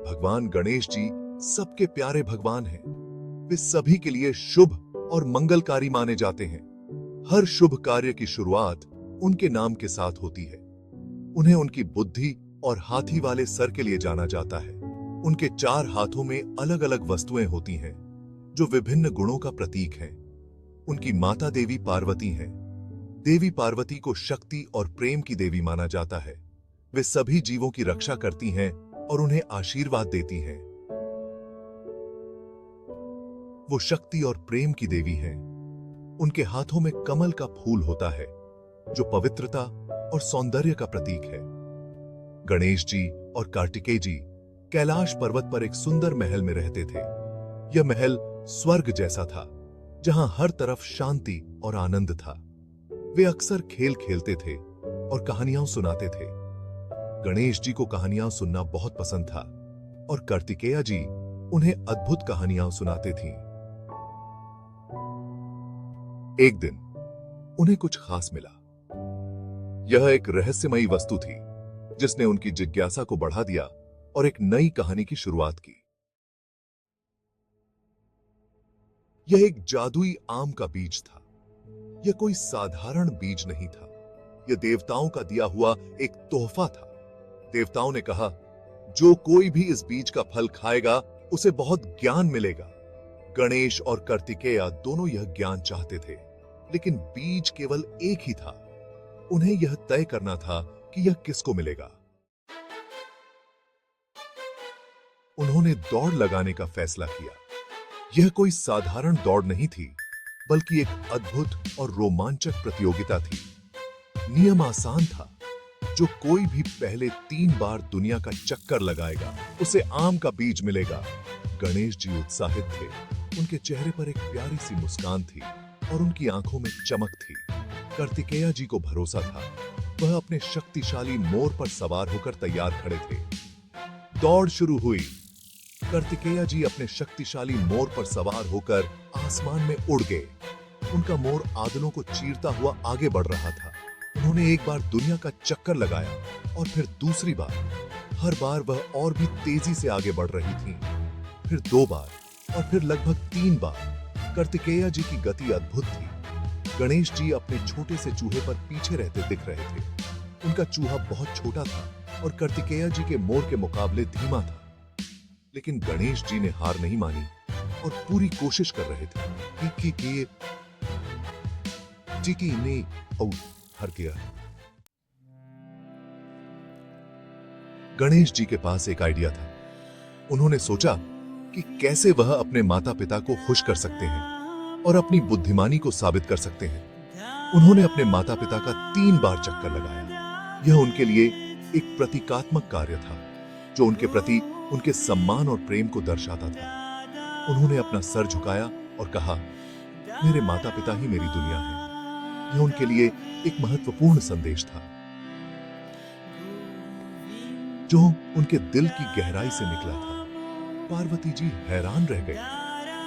भगवान गणेश जी सबके प्यारे भगवान हैं। वे सभी के लिए शुभ और मंगलकारी माने जाते हैं। हर शुभ कार्य की शुरुआत उनके नाम के साथ होती है। उन्हें उनकी बुद्धि और हाथी वाले सर के लिए जाना जाता है। उनके 4 हाथों में अलग अलग वस्तुएं होती हैं जो विभिन्न गुणों का प्रतीक हैं। उनकी माता देवी पार्वती हैं। देवी पार्वती को शक्ति और प्रेम की देवी माना जाता है। वे सभी जीवों की रक्षा करती हैं और उन्हें आशीर्वाद देती हैं। वो शक्ति और प्रेम की देवी हैं। उनके हाथों में कमल का फूल होता है जो पवित्रता और सौंदर्य का प्रतीक है। गणेश जी और कार्तिकेय जी कैलाश पर्वत पर एक सुंदर महल में रहते थे। यह महल स्वर्ग जैसा था, जहां हर तरफ शांति और आनंद था। वे अक्सर खेल खेलते थे और कहानियां सुनाते थे। गणेश जी को कहानियां सुनना बहुत पसंद था और कार्तिकेय जी उन्हें अद्भुत कहानियां सुनाते थीं। एक दिन उन्हें कुछ खास मिला। यह एक रहस्यमयी वस्तु थी जिसने उनकी जिज्ञासा को बढ़ा दिया और एक नई कहानी की शुरुआत की। यह एक जादुई आम का बीज था। यह कोई साधारण बीज नहीं था। यह देवताओं का दिया हुआ एक तोहफा था। देवताओं ने कहा, जो कोई भी इस बीज का फल खाएगा उसे बहुत ज्ञान मिलेगा। गणेश और कार्तिकेय दोनों यह ज्ञान चाहते थे, लेकिन बीज केवल एक ही था। उन्हें यह तय करना था कि यह किसको मिलेगा। उन्होंने दौड़ लगाने का फैसला किया। यह कोई साधारण दौड़ नहीं थी, बल्कि एक अद्भुत और रोमांचक प्रतियोगिता थी। नियम आसान था। जो कोई भी पहले 3 बार दुनिया का चक्कर लगाएगा उसे आम का बीज मिलेगा। गणेश जी उत्साहित थे। उनके चेहरे पर एक प्यारी सी मुस्कान थी और उनकी आंखों में चमक थी। कार्तिकेय जी को भरोसा था। वह अपने शक्तिशाली मोर पर सवार होकर तैयार खड़े थे। दौड़ शुरू हुई। कार्तिकेय जी अपने शक्तिशाली मोर पर सवार होकर आसमान में उड़ गए। उनका मोर बादलों को चीरता हुआ आगे बढ़ रहा था। उन्होंने एक बार दुनिया का चक्कर लगाया और फिर दूसरी बार। हर बार वह और भी तेजी से आगे बढ़ रही थी। फिर 2 बार और फिर लगभग 3 बार। कार्तिकेय जी की गति अद्भुत थी। गणेश जी अपने छोटे से चूहे पर पीछे रहते दिख रहे थे। उनका चूहा बहुत छोटा था और कार्तिकेय जी के मोर के मुकाबले धीमा था। लेकिन गणेश जी ने हार नहीं मानी और पूरी कोशिश कर रहे थे कि इन्हें हर गया। गणेश जी के पास एक आइडिया था। उन्होंने सोचा कि कैसे वह अपने माता पिता को खुश कर सकते हैं और अपनी बुद्धिमानी को साबित कर सकते हैं। उन्होंने अपने माता पिता का 3 बार चक्कर लगाया। यह उनके लिए एक प्रतीकात्मक कार्य था जो उनके प्रति उनके सम्मान और प्रेम को दर्शाता था। उन्होंने अपना सर झुकाया और कहा, मेरे माता पिता ही मेरी दुनिया है। यह उनके लिए एक महत्वपूर्ण संदेश था जो उनके दिल की गहराई से निकला था। पार्वती जी हैरान रह गई।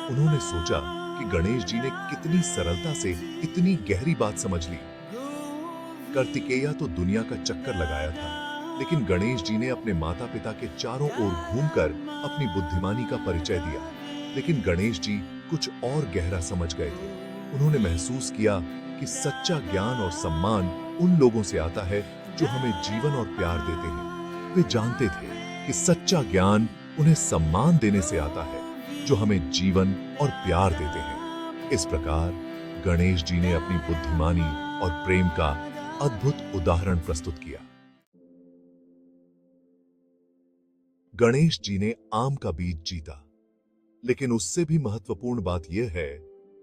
उन्होंने सोचा कि गणेश जी ने कितनी सरलता से इतनी गहरी बात समझ ली। कार्तिकेय तो दुनिया का चक्कर लगाया था, लेकिन गणेश जी ने अपने माता पिता के चारों ओर घूमकर अपनी बुद्धिमानी का परिचय दिया। लेकिन गणेश जी कुछ और गहरा समझ गए थे। उन्होंने महसूस किया कि सच्चा ज्ञान और सम्मान उन लोगों से आता है जो हमें जीवन और प्यार देते हैं। वे जानते थे कि सच्चा ज्ञान उन्हें सम्मान देने से आता है जो हमें जीवन और प्यार देते हैं। इस प्रकार गणेश जी ने अपनी बुद्धिमानी और प्रेम का अद्भुत उदाहरण प्रस्तुत किया। गणेश जी ने आम का बीज जीता, लेकिन उससे भी महत्वपूर्ण बात यह है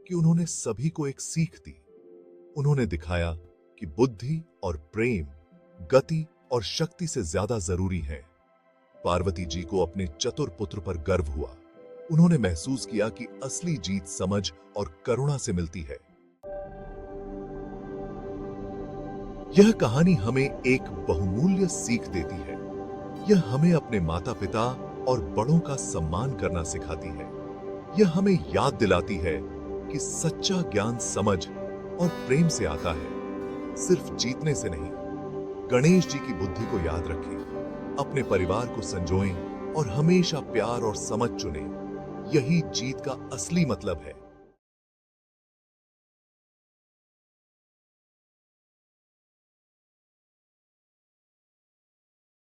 कि उन्होंने सभी को एक सीख दी। उन्होंने दिखाया कि बुद्धि और प्रेम गति और शक्ति से ज्यादा जरूरी है। पार्वती जी को अपने चतुर पुत्र पर गर्व हुआ। उन्होंने महसूस किया कि असली जीत समझ और करुणा से मिलती है। यह कहानी हमें एक बहुमूल्य सीख देती है। यह हमें अपने माता पिता और बड़ों का सम्मान करना सिखाती है। यह हमें याद दिलाती है कि सच्चा ज्ञान समझ और प्रेम से आता है, सिर्फ जीतने से नहीं। गणेश जी की बुद्धि को याद रखें, अपने परिवार को संजोएं और हमेशा प्यार और समझ चुने। यही जीत का असली मतलब है।